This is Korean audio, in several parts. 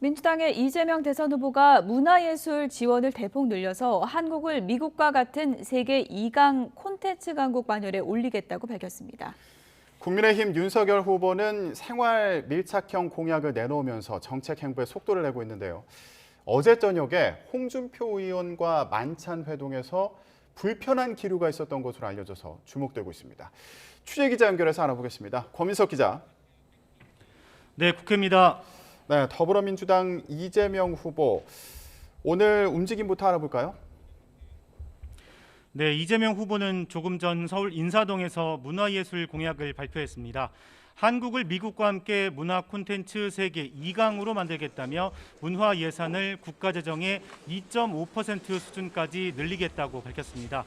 민주당의 이재명 대선 후보가 문화예술 지원을 대폭 늘려서 한국을 미국과 같은 세계 2강 콘텐츠 강국 반열에 올리겠다고 밝혔습니다. 국민의힘 윤석열 후보는 생활 밀착형 공약을 내놓으면서 정책 행보에 속도를 내고 있는데요. 어제 저녁에 홍준표 의원과 만찬 회동에서 불편한 기류가 있었던 것으로 알려져서 주목되고 있습니다. 취재기자 연결해서 알아보겠습니다. 권민석 기자. 네, 국회입니다. 네, 더불어민주당 이재명 후보, 오늘 움직임부터 알아볼까요? 네, 이재명 후보는 조금 전 서울 인사동에서 문화예술 공약을 발표했습니다. 한국을 미국과 함께 문화 콘텐츠 세계 2강으로 만들겠다며 문화 예산을 국가 재정의 2.5% 수준까지 늘리겠다고 밝혔습니다.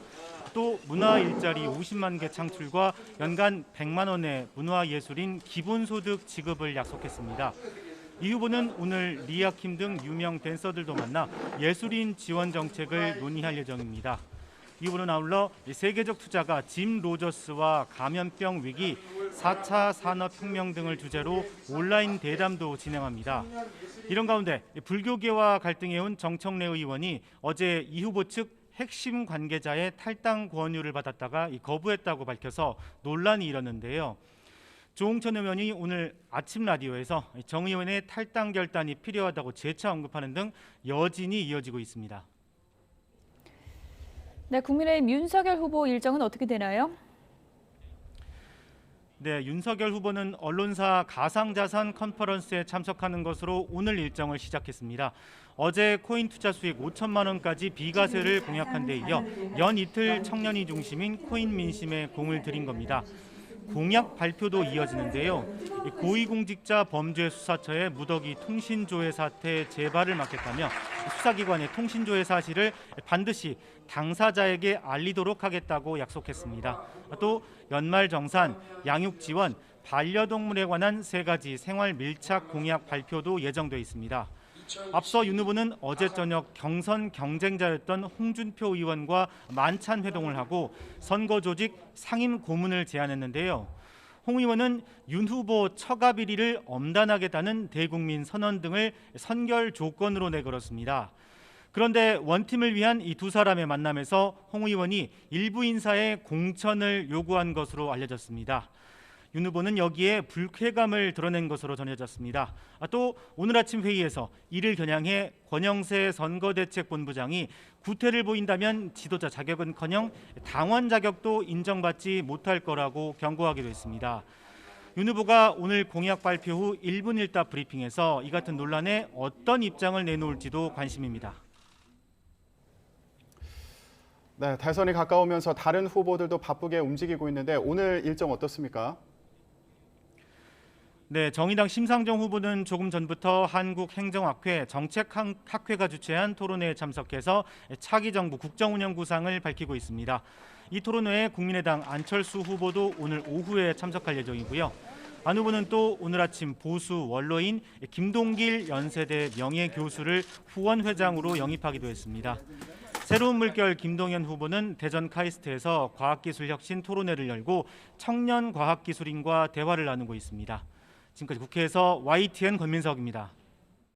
또 문화 일자리 50만 개 창출과 연간 100만 원의 문화예술인 기본소득 지급을 약속했습니다. 이 후보는 오늘 리아킴 등 유명 댄서들도 만나 예술인 지원 정책을 논의할 예정입니다. 이 후보는 아울러 세계적 투자가 짐 로저스와 감염병 위기, 4차 산업혁명 등을 주제로 온라인 대담도 진행합니다. 이런 가운데 불교계와 갈등해온 정청래 의원이 어제 이 후보 측 핵심 관계자의 탈당 권유를 받았다가 거부했다고 밝혀서 논란이 일었는데요. 조홍천 의원이 오늘 아침 라디오에서 정 의원의 탈당 결단이 필요하다고 재차 언급하는 등 여진이 이어지고 있습니다. 네, 국민의힘 윤석열 후보 일정은 어떻게 되나요? 네, 윤석열 후보는 언론사 가상자산 컨퍼런스에 참석하는 것으로 오늘 일정을 시작했습니다. 어제 코인 투자 수익 5천만 원까지 비과세를 공약한 데 이어 연 이틀 청년이 중심인 코인 민심에 공을 들인 겁니다. 공약 발표도 이어지는데요. 고위공직자 범죄수사처의 무더기 통신조회 사태 재발을 막겠다며 수사기관의 통신조회 사실을 반드시 당사자에게 알리도록 하겠다고 약속했습니다. 또 연말정산, 양육지원, 반려동물에 관한 3가지 생활 밀착 공약 발표도 예정돼 있습니다. 앞서 윤 후보는 어제 저녁 경선 경쟁자였던 홍준표 의원과 만찬 회동을 하고 선거 조직 상임 고문을 제안했는데요. 홍 의원은 윤 후보 처가 비리를 엄단하겠다는 대국민 선언 등을 선결 조건으로 내걸었습니다. 그런데 원팀을 위한 이 두 사람의 만남에서 홍 의원이 일부 인사의 공천을 요구한 것으로 알려졌습니다. 윤 후보는 여기에 불쾌감을 드러낸 것으로 전해졌습니다. 또 오늘 아침 회의에서 이를 겨냥해 권영세 선거대책본부장이 구태를 보인다면 지도자 자격은커녕 당원 자격도 인정받지 못할 거라고 경고하기도 했습니다. 윤 후보가 오늘 공약 발표 후 1분 1답 브리핑에서 이 같은 논란에 어떤 입장을 내놓을지도 관심입니다. 네, 대선이 가까우면서 다른 후보들도 바쁘게 움직이고 있는데 오늘 일정 어떻습니까? 네, 정의당 심상정 후보는 조금 전부터 한국행정학회 정책학회가 주최한 토론회에 참석해서 차기 정부 국정운영 구상을 밝히고 있습니다. 이 토론회에 국민의당 안철수 후보도 오늘 오후에 참석할 예정이고요. 안 후보는 또 오늘 아침 보수 원로인 김동길 연세대 명예교수를 후원회장으로 영입하기도 했습니다. 새로운 물결 김동연 후보는 대전 카이스트에서 과학기술혁신 토론회를 열고 청년 과학기술인과 대화를 나누고 있습니다. 지금까지 국회에서 YTN 권민석입니다.